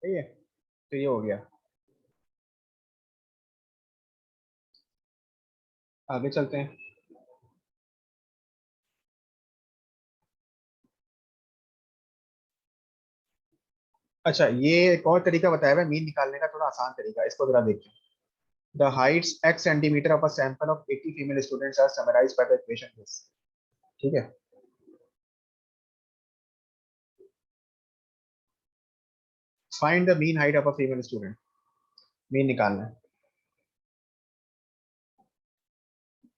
सही है, तो ये हो गया। आगे चलते हैं। अच्छा, ये एक और तरीका बताया हुआ है मीन निकालने का, थोड़ा आसान तरीका, इसको जरा देखते हैं। The heights x centimetre of a sample of 80 female students are summarised by the equation this. ठीक है। Find the mean height of a female student, mean निकालना है।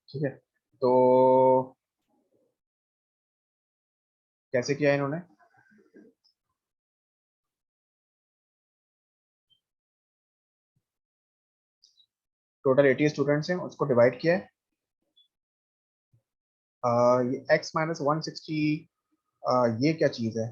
ठीक है, तो कैसे किया है इन्होंने? टोटल 80 स्टूडेंट्स हैं, उसको डिवाइड किया है। ये x माइनस 160, ये क्या चीज़ है?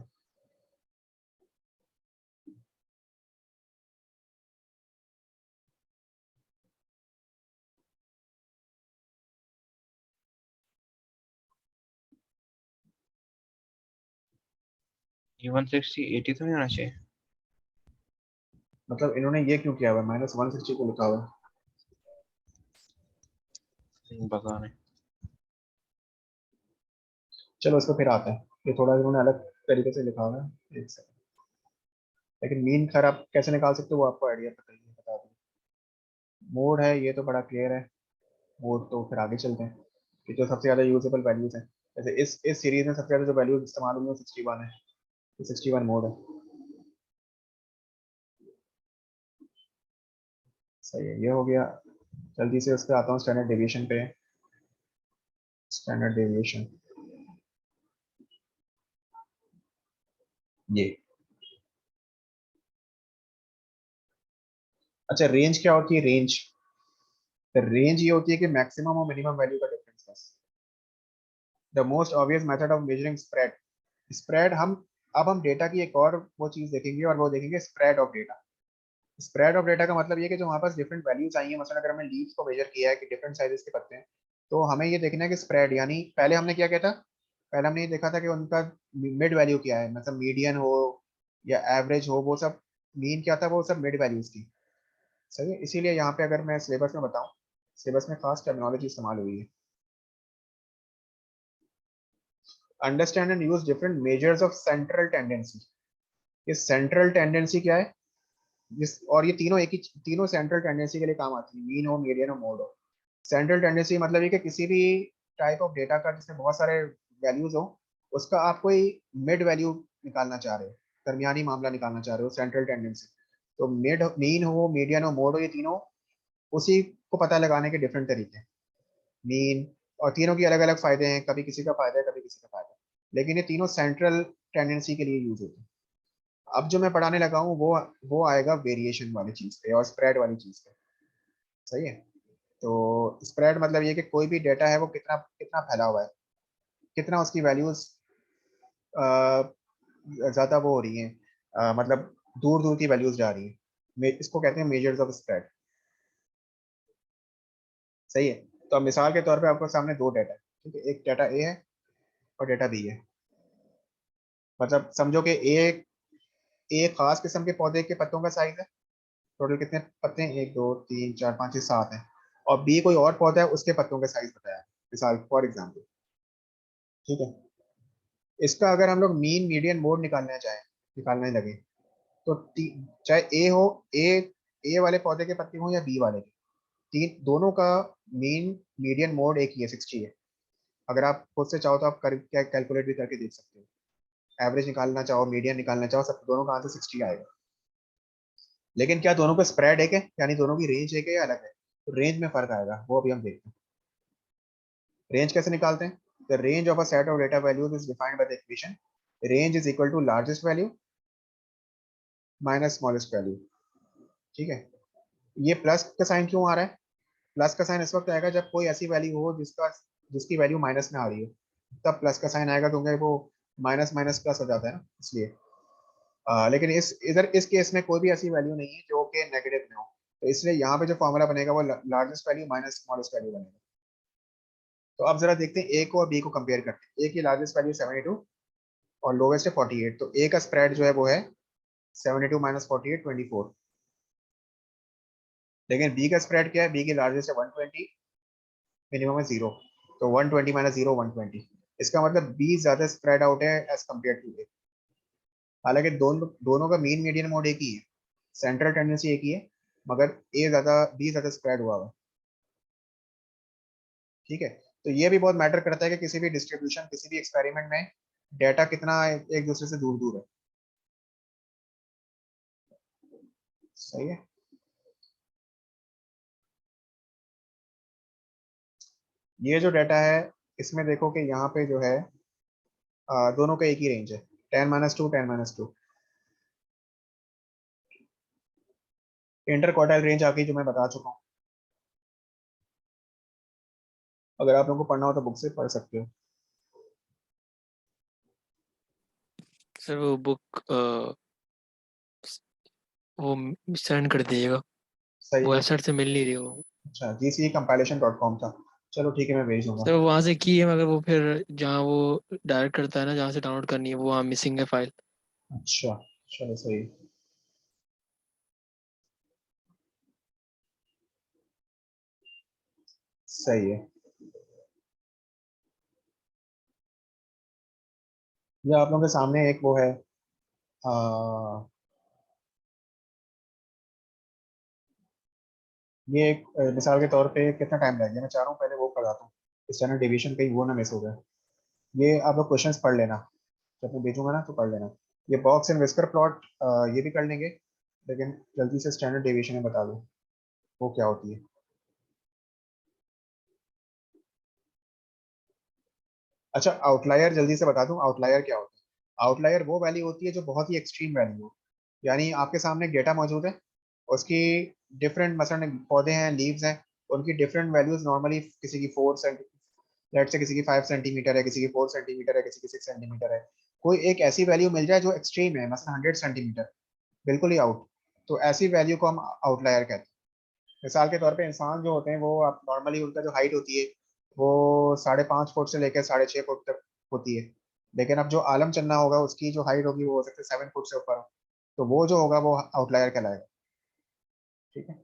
ये 160 80 तो नहीं होना चाहिए। मतलब इन्होंने ये क्यों किया हुआ है, -160 को लिखा हुआ है? पता नहीं। चलो इस पर फिर आते हैं, ये थोड़ा इन्होंने अलग तरीके से लिखा हुआ है, एक सेकंड। लेकिन मीन खैर आप कैसे निकाल सकते हो वो आपको आइडिया पता ही है, बता दूं। मोड है, ये तो बड़ा क्लियर है। मोड तो फिर आगे चलते हैं कि जो सबसे ज़्यादा यूजेबल वैल्यूज हैं। जैसे इस सीरीज में सबसे ज़्यादा जो वैल्यूज इस्तेमाल हुई है 61 है, तो 61 मोड है। सही है, ये हो गया। जल्दी से उस पर आता हूँ, स्टैंडर्ड डेविएशन पे। स्टैंडर्ड डेविएशन, ये। अच्छा, रेंज क्या होती है? रेंज, रेंज ये होती है कि मैक्सिमम और मिनिमम वैल्यू का डिफरेंस बस। The most obvious method of measuring spread. Spread हम, अब हम डेटा की एक और वो चीज देखेंगे, और वो देखेंगे spread of data. Spread of data का मतलब ये कि जो हमारे पास डिफरेंट वैल्यूज आई हैं, मतलब अगर हमने लीव्स को मेजर किया है कि डिफरेंट साइजेस के पत्ते हैं, तो हमें ये देखना है कि स्प्रेड, यानी पहले हमने क्या किया था? पहले हमने ये देखा था कि उनका मिड वैल्यू क्या है, मतलब मीडियन हो या एवरेज हो, वो सब मीन क्या था, वो सब मिड वैल्यूज थी। सही है, इसीलिए यहाँ पे अगर मैं सिलेबस में बताऊँ, सिलेबस में खास टर्मिनोलॉजी इस्तेमाल हुई है। Understand and use different measures of central tendency. ये सेंट्रल टेंडेंसी क्या है? जिस, और ये तीनों एक ही, तीनों सेंट्रल टेंडेंसी के लिए काम आती है, मीन हो, मीडियन हो, मोड हो। सेंट्रल टेंडेंसी मतलब ये कि किसी भी टाइप ऑफ डेटा का जिसमें बहुत सारे वैल्यूज हो, उसका आप कोई मिड वैल्यू निकालना चाह रहे हो, दरमियानी मामला निकालना चाह रहे हो, सेंट्रल टेंडेंसी। तो मिड, मीन हो, मीडियन हो, मोड हो, ये तीनों उसी को पता लगाने के डिफरेंट तरीके हैं। मीन, और तीनों की अलग अलग फायदे हैं, कभी किसी का फायदा है, कभी किसी का फायदा है, लेकिन ये तीनों सेंट्रल टेंडेंसी के लिए यूज होते हैं। अब जो मैं पढ़ाने लगा हूँ वो आएगा वेरिएशन वाली चीज पे और स्प्रेड वाली चीज पे। सही है, तो स्प्रेड मतलब ये कि कोई भी डेटा है वो कितना कितना फैला हुआ है, कितना उसकी वैल्यूज ज्यादा वो हो रही हैं, मतलब दूर दूर की वैल्यूज जा रही हैं। इसको कहते हैं मेजर्स ऑफ स्प्रेड। सही है, तो अब मिसाल के तौर पे आपको सामने दो डेटा है, ठीक है, एक डेटा ए है और डेटा बी है। मतलब समझो कि एक खास किस्म के पौधे के पत्तों का साइज है। टोटल कितने पत्ते हैं? एक, दो, तीन, चार, पाँच, छह, सात हैं। और बी कोई और पौधा है, उसके पत्तों का साइज बताया है, मिसाल फॉर एग्जाम्पल। ठीक है, इसका अगर हम लोग मीन, मीडियन, मोड निकालना चाहें, निकालने लगे, तो चाहे ए हो, ए ए वाले पौधे के पत्ते हो या बी वाले के, तीन दोनों का मीन, मीडियन, मोड एक ही है, 60 है। अगर आप खुद से चाहो तो आप कर क्या कैलकुलेट भी करके देख सकते हो। एवरेज निकालना चाहो, मीडियन निकालना चाहो, सब दोनों का आंसर 60 आएगा। लेकिन क्या दोनों का स्प्रेड एक है, यानी दोनों की रेंज एक है या अलग है? तो रेंज में फर्क आएगा, वो अभी हम देखते हैं। रेंज कैसे निकालते हैं? The range of a set of data values is defined by the equation range is equal to largest value minus smallest value. ठीक है, ये प्लस का साइन क्यों आ रहा है? प्लस का साइन इस वक्त आएगा जब कोई ऐसी वैल्यू हो जिसकी वैल्यू माइनस में आ रही है, तब प्लस का साइन आएगा, क्योंकि वो माइनस माइनस प्लस हो जाता है ना, इसलिए। लेकिन इस इधर इस केस में कोई भी ऐसी वैल्यू नहीं है जो कि नेगेटिव में हो, तो इसलिए यहाँ पे जो फॉर्मूला बनेगा वो largest value minus smallest value बनेगा। तो अब जरा देखते हैं ए को और बी को कंपेयर करते हैं। ए की लार्जेस्ट वैल्यू 72 और लोवेस्ट है 48, तो ए का स्प्रेड जो है वो है 72 माइनस 48 24। लेकिन बी का स्प्रेड क्या है, बी की लार्जेस्ट है 120, मिनिमम है 0। तो 120 माइनस 0 120, इसका मतलब बी ज्यादा स्प्रेड आउट है एज कम्पेयर टू ए। हालांकि दोनों का मीन मीडियन मोड एक ही है, सेंट्रल टेंडेंसी एक ही है, मगर ए ज्यादा बी ज्यादा स्प्रेड हुआ हुआ है। ठीक है, तो ये भी बहुत मैटर करता है कि किसी भी डिस्ट्रीब्यूशन, किसी भी एक्सपेरिमेंट में डेटा कितना एक दूसरे से दूर दूर है। सही है। ये जो डेटा है, इसमें देखो कि यहाँ पे जो है दोनों का एक ही रेंज है, 10 - 2 10 - 2। इंटर क्वार्टाइल रेंज आके जो मैं बता चुका हूँ, अगर आप लोगों को पढ़ना हो तो बुक से पढ़ सकते हो। सर वो बुक वो सेंड कर दीजिएगा, सही वो है। वेबसाइट से मिल नहीं रही वो। अच्छा, gccompilation.com था। चलो ठीक है, मैं भेज दूंगा। सर वहाँ से की है, मगर वो फिर जहाँ वो डायरेक्ट करता है ना, जहाँ से डाउनलोड करनी है, वो वहाँ मिसिंग है फाइल। अच्छा, चलो सही। सही है। ये आप लोगों के सामने एक वो है, आ, ये एक मिसाल के तौर पे कितना टाइम लगेगा, मैं चाह रहा हूँ पहले वो कराता हूँ, स्टैंडर्ड डेविएशन कहीं वो ना मिस हो जाए। ये आप लोग क्वेश्चंस पढ़ लेना, जब मैं भेजूंगा ना तो पढ़ लेना। ये बॉक्स एंड विस्कर प्लॉट ये भी कर लेंगे, लेकिन जल्दी से स्टैंडर्ड डेविएशन में बता दो वो क्या होती है। अच्छा, आउटलायर जल्दी से बता दूं, आउटलायर क्या होता है। आउटलायर वो वैल्यू होती है जो बहुत ही एक्सट्रीम वैल्यू हो, यानी आपके सामने डेटा मौजूद है, उसकी डिफरेंट, मसलन पौधे हैं, लीव्स हैं, उनकी डिफरेंट वैल्यूज नॉर्मली किसी की 4 सेंटी, लेट से किसी की 5 सेंटीमीटर है, किसी की 4 सेंटीमीटर है, किसी की 6 सेंटीमीटर है। कोई एक ऐसी वैल्यू मिल जाए जो एक्सट्रीम है, मतलब 100 सेंटीमीटर, बिल्कुल ही आउट, तो ऐसी वैल्यू को हम आउटलायर कहते हैं। मिसाल के तौर पे इंसान जो होते हैं, वो आप नॉर्मली उनका जो हाइट होती है वो 5.5 फुट से लेकर 6.5 फुट तक होती है, लेकिन अब जो आलम चन्ना होगा उसकी जो हाइट होगी वो हो सकता है 7 फुट से ऊपर हो, तो वो जो होगा वो आउटलायर कहलाएगा। ठीक है।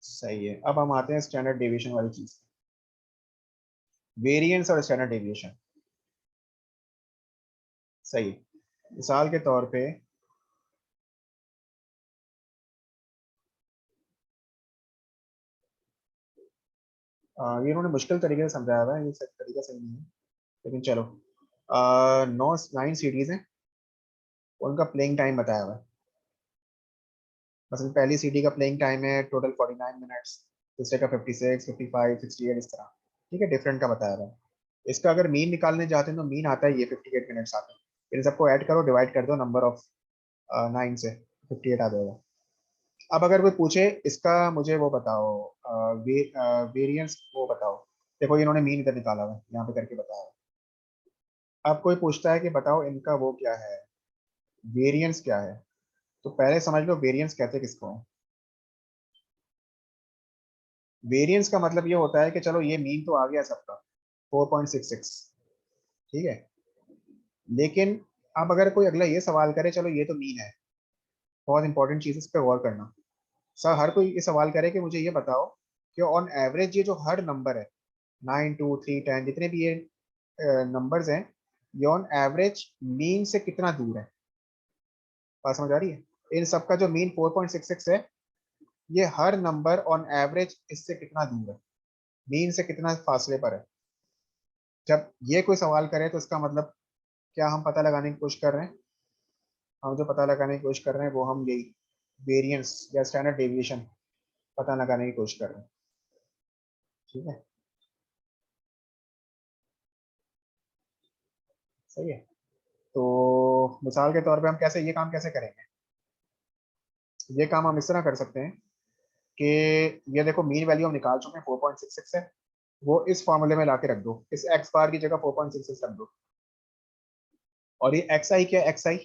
सही है, अब हम आते हैं स्टैंडर्ड डेविएशन वाली चीज, वेरिएंस और स्टैंडर्ड डेविएशन। सही है। मिसाल के तौर पे ये उन्होंने मुश्किल तरीके से समझाया हुआ है, ये तरीका सही नहीं है, लेकिन चलो। 9 सीरीज हैं, उनका प्लेइंग टाइम बताया हुआ है। मतलब पहली सीडी का प्लेइंग टाइम है टोटल 49 मिनट्स, दूसरे का 56, 55, 68, इस तरह। ठीक है, डिफरेंट का बताया हुआ है। इसका अगर मीन निकालने जाते हैं तो मीन आता है ये 58 मिनट्स आता है। इन सबको ऐड करो, डिवाइड कर दो नंबर ऑफ 9 से, 58 आ जाएगा। अब अगर कोई पूछे इसका मुझे वो बताओ, वेरिएंस वो बताओ, देखो इन्होंने मीन इधर निकाला हुआ है, यहाँ पे करके बताया हुआ है। अब कोई पूछता है कि बताओ इनका वो क्या है, वेरिएंस क्या है, तो पहले समझ लो वेरिएंस कहते किसको है। वेरिएंस का मतलब ये होता है कि चलो ये मीन तो आ गया सबका 4.66, ठीक है, लेकिन अब अगर कोई अगला ये सवाल करे, चलो ये तो मीन है, बहुत इंपॉर्टेंट चीज इस पर गौर करना। सर हर कोई ये सवाल करे कि मुझे ये बताओ कि ऑन एवरेज ये जो हर नंबर है, 9, 2, 3, 10, जितने भी ये नंबर्स हैं, ये ऑन एवरेज मीन से कितना दूर है। बात समझ आ रही है, इन सबका जो मीन 4.66 है, ये हर नंबर ऑन एवरेज इससे कितना दूर है, मीन से कितना फासले पर है। जब ये कोई सवाल करे तो इसका मतलब क्या हम पता लगाने की कोशिश कर रहे हैं, हम जो पता लगाने की कोशिश कर रहे हैं वो हम यही वेरिएंस या स्टैंडर्ड डेविएशन पता लगाने की कोशिश कर रहे हैं। ठीक है, सही है। तो मिसाल के तौर पे हम कैसे ये काम कैसे करेंगे, ये काम हम इस तरह कर सकते हैं कि ये देखो मीन वैल्यू हम निकाल चुके हैं 4.66 है, वो इस फॉर्मूले में ला के रख दो, इस एक्स बार की जगह 4.66 रख दो, और ये एक्स आई क्या है, एक्स आई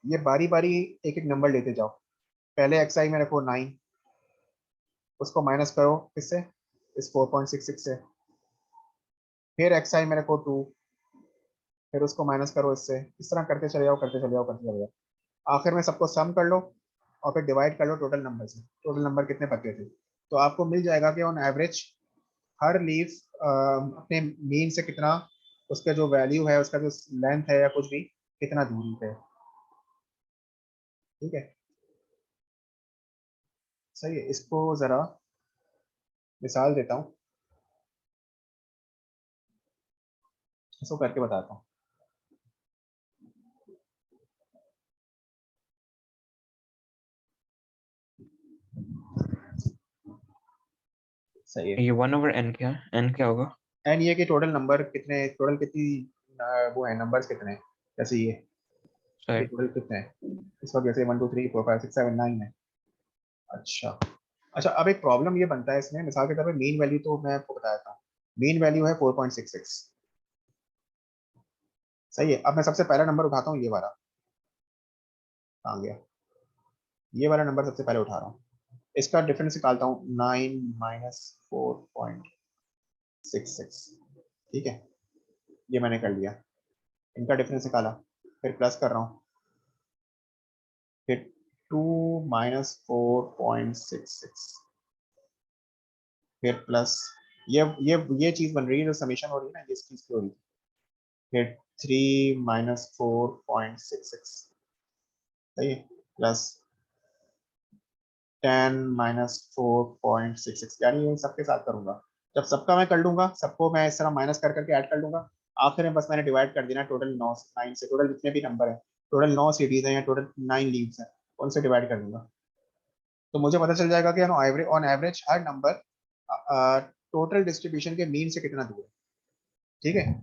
ये बारी बारी एक एक नंबर लेते जाओ। पहले एक्स आई में रखो 9, उसको माइनस करो इससे, इस 4.66 से, फिर एक्स आई मेरे को 2, फिर उसको माइनस करो इससे, इस तरह करते चले जाओ करते चले जाओ करते चले जाओ, आखिर में सबको सम कर लो और फिर डिवाइड कर लो टोटल नंबर से, टोटल नंबर कितने बचे थे। तो आपको मिल जाएगा कि ऑन एवरेज हर लीफ अपने मीन से कितना, उसका जो वैल्यू है, उसका जो लेंथ है या कुछ भी, कितना दूरी पे है। ठीक है, सही है। इसको जरा मिसाल देता हूँ, इसको करके बताता हूँ। सही है। ये 1/n क्या है, n क्या होगा? एंड ये कि टोटल नंबर कितने, टोटल कितनी वो है, नंबर्स कितने हैं, जैसे ये सही। टोटल कितने हैं इस वक्त, जैसे 1 2 3 4 5 6 7 9 है। अच्छा, अच्छा, अब एक प्रॉब्लम ये बनता है इसमें, मिसाल के तौर पे मीन वैल्यू तो मैं आपको बताया था, मीन वैल्यू है 4.66। सही है। अब मैं सबसे पहला नंबर उठाता हूँ, ये वाला आ गया, ये वाला नंबर सबसे पहले उठा रहा हूँ, इसका डिफरेंस निकालता हूँ 9 माइनस 4.66। ठीक है, ये मैंने कर लिया, इनका डिफरेंस निकाला, फिर प्लस कर रहा हूँ, फिर 2 माइनस 4.66, फिर प्लस ये चीज बन रही है जो समीशन हो रही है ना, ये इस चीज की हो रही है, फिर 3 माइनस 4.66, सही है, प्लस 10 माइनस 4.66, यानी ये सबके साथ करूंगा, जब सबका मैं कर लूंगा, सबको मैं इस तरह माइनस कर करके ऐड कर लूंगा, आखिर में बस मैंने डिवाइड कर देना टोटल 9 से, टोटल जितने भी नंबर है, टोटल 9 सीरीज है या टोटल 9 लीव्स है, उनसे डिवाइड कर दूंगा, तो मुझे पता चल जाएगा कि on average her number total distribution के मीन से कितना दूर है। ठीक है,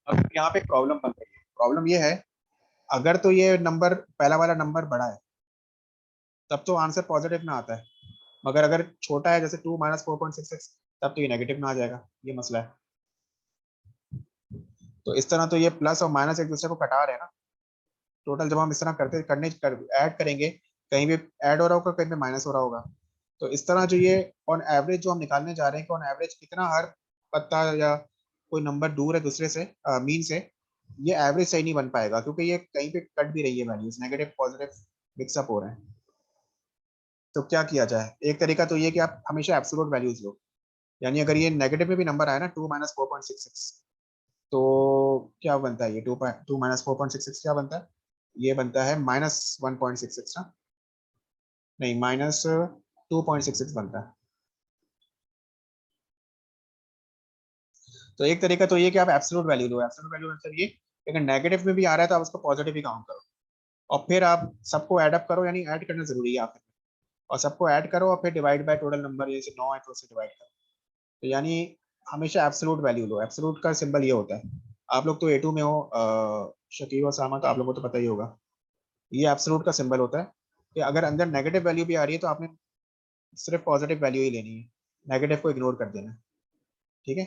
अब यहाँ पे प्रॉब्लम बन रही है, प्रॉब्लम ये है, अगर तो ये नंबर पहला वाला नंबर बड़ा है तब तो आंसर पॉजिटिव में आता है, मगर अगर छोटा है जैसे 2 माइनस 4.66, तब तो ये नेगेटिव में आ जाएगा, ये मसला है। तो इस तरह तो ये प्लस और माइनस एक दूसरे को कटा रहे हैं ना, टोटल जब हम इस तरह ऐड करेंगे, कहीं भी ऐड हो रहा होगा, कहीं पे माइनस हो रहा होगा, तो इस तरह जो ये ऑन एवरेज जो हम निकालने जा रहे हैं कि ऑन एवरेज कितना हर पत्ता या कोई नंबर दूर है दूसरे से, मीन से, ये एवरेज सही नहीं बन पाएगा, क्योंकि ये कहीं पे कट भी रही है, वैल्यूज नेगेटिव पॉजिटिव मिक्सअप हो रहे हैं। तो क्या किया जाए, एक तरीका तो ये कि आप हमेशा एब्सोल्यूट वैल्यूज लो, यानी अगर ये नेगेटिव में भी नंबर आए ना 2 माइनस 4.66, तो क्या बनता है, ये 2 माइनस 4.66 क्या बनता है, ये बनता है -1.66 ना, नहीं -2.66 बनता है। तो एक तरीका तो ये कि आप एब्सोल्यूट वैल्यू लो, एब्सोल्यूट वैल्यू मतलब ये कि अगर नेगेटिव में भी आ रहा है तो आप उसको पॉजिटिव ही काउंट करो, और फिर आप सबको ऐड अप करो, यानी ऐड करना जरूरी है आखिर में, और सबको ऐड करो और फिर डिवाइड बाय टोटल नंबर, जैसे 9 है तो उससे डिवाइड करो, तो यानी हमेशा एब्सोल्यूट वैल्यू लो, एब्सोल्यूट का सिंबल ये होता है। आप लोग तो A2 में हो, शकीब और सामा, तो आप लोगों को तो पता ही होगा, ये एब्सोल्यूट का सिंबल होता है कि अगर अंदर नेगेटिव वैल्यू भी आ रही है तो आपने सिर्फ पॉजिटिव वैल्यू ही लेनी है, नेगेटिव को इग्नोर कर देना है। ठीक है,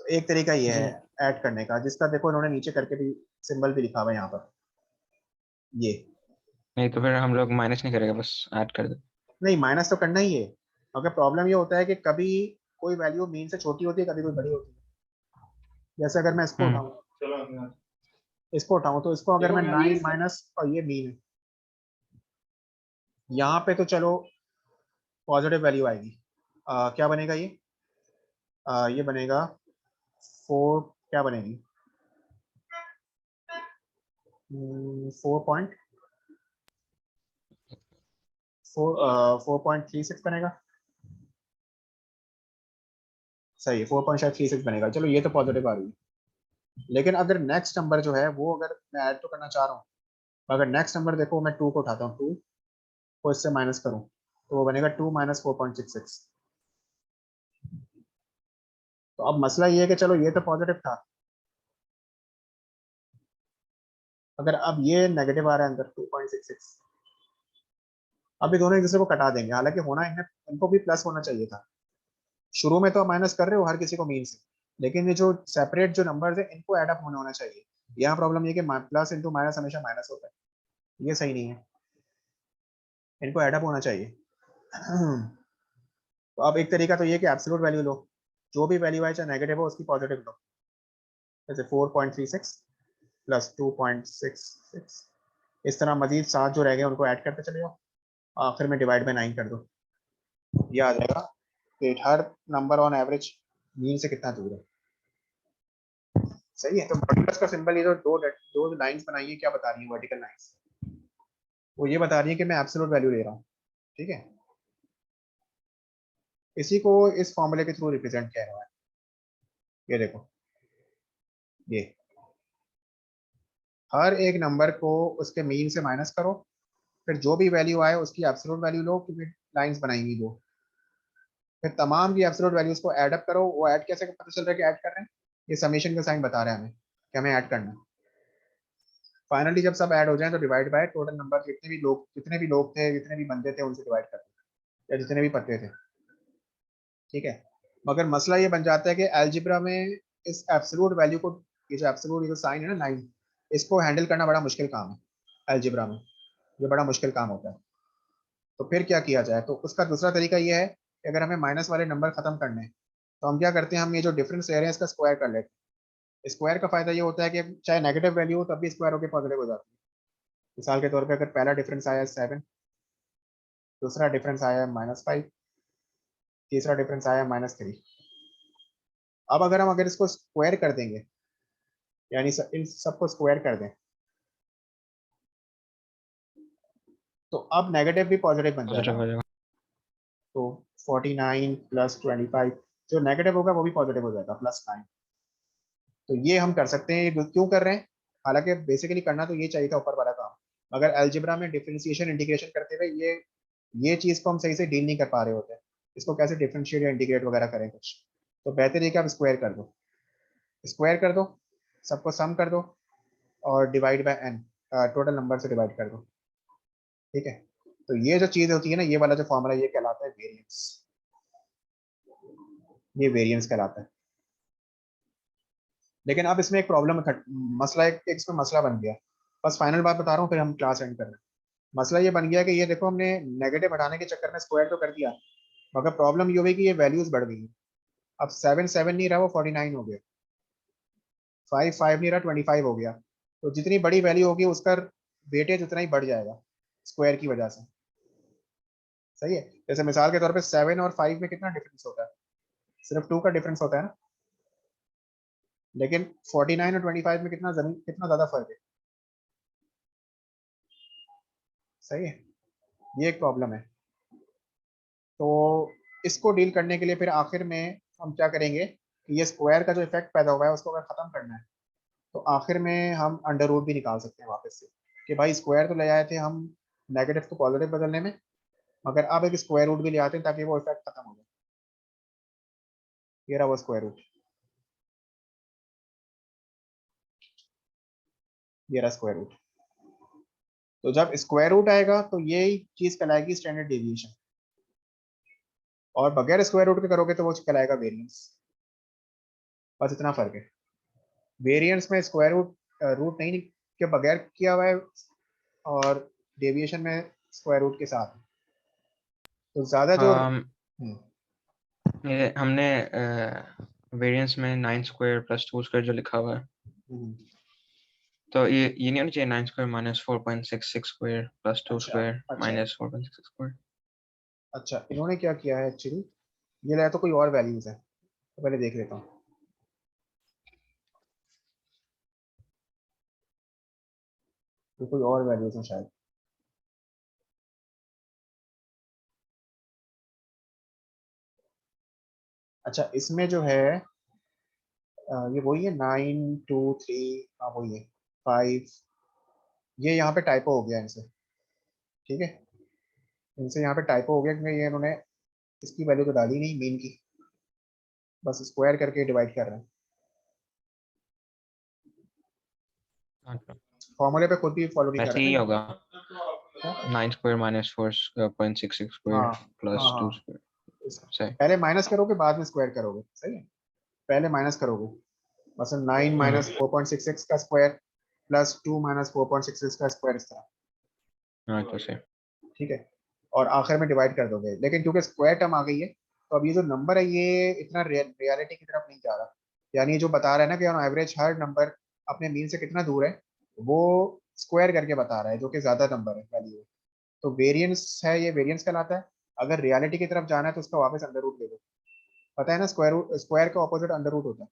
तो एक तरीका ये है जी। ऐड करने का, जिसका देखो इन्होंने नीचे करके भी सिंबल भी लिखा हुआ है यहाँ पर, ये नहीं तो फिर हम लोग माइनस नहीं करेंगे, बस ऐड कर दे। नहीं, माइनस तो करना ही है, अगर प्रॉब्लम ये होता है कि कभी कोई वैल्यू मीन से छोटी होती है, कभी कोई बड़ी होती है, जैसे अगर मैं इसको हम्म। उठाऊं, इसको उठाऊं तो इसको अगर मैं 9 माइनस, और ये मीन है, यहाँ पे तो चलो पॉजिटिव वैल्यू आएगी, क्या बनेगा ये, ये बनेगा 4, क्या बनेगी, 4.36 बनेगा, सही है, 4.36 बनेगा, चलो ये तो पॉजिटिव आ रही है। लेकिन अगर नेक्स्ट नंबर जो है वो अगर मैं ऐड तो करना चाह रहा हूँ, अगर नेक्स्ट नंबर देखो, मैं 2 को उठाता हूँ, 2 को इससे माइनस करूँ, तो वो बनेगा 2 माइनस 4.66। तो अब मसला ये है कि चलो ये तो पॉजिटिव था, अगर अब ये नेगेटिव आ रहा है अंदर 2.66, अब ये दोनों एक दूसरे को कटा देंगे, हालांकि होना इन्हें, इनको भी प्लस होना चाहिए था, शुरू में तो आप माइनस कर रहे हो हर किसी को मीन से, लेकिन ये जो सेपरेट जो नंबर्स है इनको एड अप होना चाहिए। यहाँ प्रॉब्लम ये कि प्लस इंटू माइनस हमेशा माइनस होता है, ये सही नहीं है, इनको एड अप होना चाहिए। तो अब एक तरीका तो ये कि एब्सोल्यूट वैल्यू लो, जो भी वैल्यू आए चाहे नेगेटिव हो उसकी पॉजिटिव लो, जैसे 4.36 प्लस 2.66, इस तरह मजीद 7 जो रह गए उनको ऐड करते चले जाओ, आखिर में डिवाइड बाय 9 कर दो, ये आ जाएगा कि हर नंबर ऑन एवरेज मीन से कितना दूर है। सही है। तो मॉड्यूलस का सिंबल ये जो दो लाइंस बनाई है क्या बता रही है, वर्टिकल लाइंस, वो ये बता रही है कि मैं एब्सोल्यूट वैल्यू ले रहा हूँ। ठीक है, इसी को इस फॉर्मूले के थ्रू रिप्रेजेंट किया हुआ है। ये देखो, ये हर एक नंबर को उसके मीन से माइनस करो, फिर जो भी वैल्यू आए उसकी एब्सोल्यूट वैल्यू लो, क्योंकि लाइंस बनाएंगी दो, फिर तमाम की एब्सोल्यूट वैल्यूज को ऐड अप करो। वो ऐड कैसे पता चल रहा है कि ऐड कर रहे हैं, ये समेशन का साइन बता रहे हैं हमें कि हमें ऐड करना है। फाइनली जब सब ऐड हो जाए तो डिवाइड बाय टोटल नंबर, जितने भी लोग थे, जितने भी बंदे थे उनसे डिवाइड कर दो, या जितने भी पत्ते थे। ठीक है, मगर मसला ये बन जाता है कि अलजेब्रा में इस एब्सोल्यूट वैल्यू को, ये जो एब्सोल्यूट, ये जो साइन है ना 9, इसको हैंडल करना बड़ा मुश्किल काम है अलजेब्रा में, ये बड़ा मुश्किल काम होता है। तो फिर क्या किया जाए, तो उसका दूसरा तरीका ये है कि अगर हमें माइनस वाले नंबर खत्म करने हैं तो हम क्या करते हैं, हम ये जो डिफरेंस ले रहे हैं इसका स्क्वायर कर लेते हैं। स्क्वायर का फायदा ये होता है कि चाहे नेगेटिव वैल्यू हो तब भी स्क्वायर होकर पॉजिटिव हो जाती है। मिसाल के तौर पे अगर पहला डिफरेंस आया 7, दूसरा डिफरेंस आया -5, तीसरा डिफरेंस आया -3, अब अगर इसको स्क्वायर कर देंगे, यानी इन सबको स्क्वायर कर दें, तो अब नेगेटिव भी पॉजिटिव बन जाएगा। पॉजिटिव हो जाएगा। तो 49 प्लस 25, जो नेगेटिव होगा वो भी पॉजिटिव हो जाएगा, +9। तो ये हम कर सकते हैं, ये क्यों कर रहे हैं, हालांकि बेसिकली करना तो ये चाहिए था ऊपर वाला काम, मगर अलजेब्रा में डिफरेंशिएशन इंटीग्रेशन करते हुए ये चीज़ को हम सही से डील नहीं कर पा रहे होते, इसको कैसे डिफरेंशिएट या इंटीग्रेट वगैरह करें कुछ। तो बेहतर है कि आप स्क्वायर कर दो, स्क्वायर कर दो, सबको सम कर दो और divide by n, total number से डिवाइड कर दो। ठीक है, तो ये जो चीज़ होती है ना, ये वाला जो फॉर्मूला, ये कहलाता है वेरिएंस, ये वेरिएंस कहलाता है। लेकिन अब इसमें एक प्रॉब्लम, मसला एक इसमें मसला बन गया, बस फाइनल बात बता रहा हूँ फिर हम क्लास एंड कर रहे हैं। मसला ये बन गया कि ये देखो, हमने नेगेटिव हटाने के चक्कर में स्क्वायर तो कर दिया, मगर प्रॉब्लम ये हुई कि ये वैल्यूज बढ़ गई। अब 7 7 नहीं रहा, वो 49 हो गया, 5 5 नहीं रहा, 25 हो गया। तो जितनी बड़ी वैल्यू होगी उसका वेटेज उतना ही बढ़ जाएगा स्क्वायर की वजह से। सही है, जैसे मिसाल के तौर पे 7 और 5 में कितना डिफरेंस होता है, सिर्फ 2 का डिफरेंस होता है ना, लेकिन 49 और 25 में कितना ज्यादा फर्क है। सही है, ये एक प्रॉब्लम है। तो इसको डील करने के लिए फिर आखिर में हम क्या करेंगे कि ये स्क्वायर का जो इफेक्ट पैदा हुआ है उसको अगर खत्म करना है, तो आखिर में हम अंडर रूट भी निकाल सकते हैं वापस से, कि भाई स्क्वायर तो ले आए थे हम नेगेटिव को पॉजिटिव बदलने में, मगर अब एक स्क्वायर रूट भी ले आते हैं ताकि वो इफेक्ट खत्म हो जाए। ये रहा वो स्क्वायर रूट, ये रहा स्क्वायर रूट। तो जब स्क्वायर रूट आएगा तो यही चीज कहलाएगी स्टैंडर्ड डेविएशन, और बगैर स्क्वायर रूट के करोगे तो वो कहलाएगा वेरिएंस। बस इतना फर्क है, वेरिएंस में स्क्वायर रूट रूट नहीं के बगैर किया हुआ है, और डेविएशन में स्क्वायर रूट के साथ। तो ज्यादा जो ये हमने वेरिएंस में 9 स्क्वायर प्लस 2 स्क्वायर जो लिखा हुआ है, तो ये नहीं होना चाहिए 9 square minus 4.66 square plus 2 square minus 4.66 square. अच्छा, इन्होंने क्या किया है एक्चुअली, ये लाया तो कोई और वैल्यूज है, तो पहले देख लेता हूँ। ये कोई और वैल्यूज है शायद। अच्छा, इसमें जो है ये वही है 9 2 3, हाँ वही है 5, ये यहाँ पे टाइपो हो गया इनसे। ठीक है, इनसे यहाँ पे टाइपो हो गया क्योंकि ये इन्होंने इसकी वैल्यू तो डाली नहीं मीन की, बस स्क्वायर करके डिवाइड कर रहे हैं। फॉर्मूले पे खुद भी फॉलो नहीं कर वैसे रहे ही ना। होगा 9 स्क्वायर माइनस 4.66 स्क्वायर हाँ प्लस हाँ 2 हाँ, स्क्वायर। सही। पहले माइनस करोगे बाद में स्क्वायर करोगे, सही है, पहले माइनस करोगे, मतलब 9 माइनस 4.66 का स्क्वायर प्लस 2 माइनस 4.66 का स्क्वायर, इस तरह। हाँ तो सही। ठीक है, और आखिर में डिवाइड कर दोगे, लेकिन क्योंकि स्क्वायर टर्म आ गई है तो अब ये जो नंबर है ये इतना रियलिटी की तरफ नहीं जा रहा, यानी ये जो बता रहा है ना कि ऑन एवरेज हर नंबर अपने मीन से कितना दूर है, वो स्क्वायर करके बता रहा है, जो कि ज्यादा नंबर है वैल्यू। तो वेरिएंस है, ये वेरिएंस कहलाता है। अगर रियलिटी की तरफ जाना है तो उसका वापस अंडर रूट ले लो। पता है ना, स्क्वायर रूट, स्क्वायर का ऑपोजिट अंडर रूट होता है।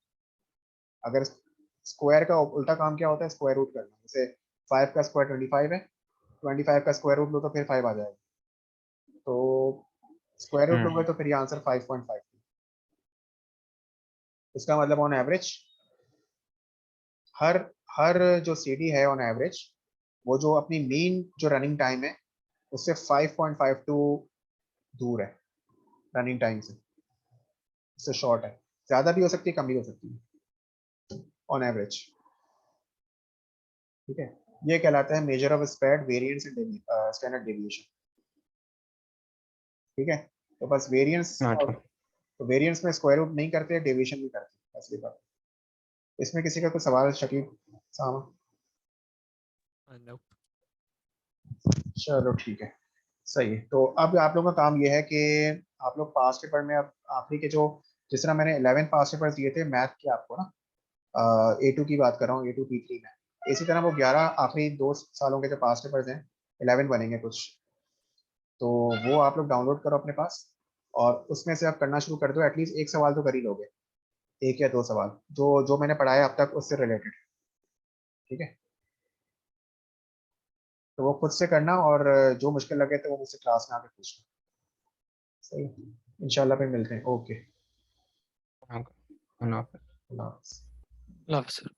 अगर स्क्वायर का उल्टा काम क्या होता है, स्क्वायर रूट करना। जैसे 5 का स्क्वायर 25 है, 25 का स्क्वायर रूट लो तो फिर 5 आ जाएगा। तो स्क्वायर रूट लोगे तो फिर ये आंसर 5.5। इसका मतलब ऑन एवरेज हर हर जो सीडी है ऑन एवरेज, वो जो अपनी मीन जो रनिंग टाइम है उससे 5.52 दूर है रनिंग टाइम से, उससे शॉर्ट है। ज्यादा भी हो सकती है, कम भी हो सकती है ऑन एवरेज। ठीक है, ये कहलाता है measure of spread variance and standard deviation. ठीक है, तो बस वेरिएंस हाँ और जी। तो वेरिएंस में स्क्वायर रूट नहीं करते, डेविएशन भी करते, असली बात। इसमें किसी का कोई सवाल शकीब सामा? No. चलो ठीक है, सही है। तो अब आप लोगों का काम ये है कि आप लोग पास्ट पेपर में अब आखिरी के जो, जिस तरह मैंने 11 पास्ट पेपर दिए थे मैथ के आपको ना, A2 की बात कर रहा हूँ, A2 P3 में, इसी तरह वो 11 आखिरी 2 सालों के जो पास्ट पेपर्स हैं 11 बनेंगे कुछ, तो वो आप लोग डाउनलोड करो अपने पास, और उसमें से आप करना शुरू कर दो। एटलीस्ट एक सवाल तो कर ही लोगे, 1 या 2 सवाल जो जो मैंने पढ़ाया अब तक उससे रिलेटेड। ठीक है, तो वो खुद से करना, और जो मुश्किल लगे तो वो मुझसे क्लास में आके पूछना। सही है, इंशाल्लाह फिर मिलते हैं। ओके, हाँ, अल्लाह हाफ़िज़। अल्लाह हाफ़िज़। Love, sir.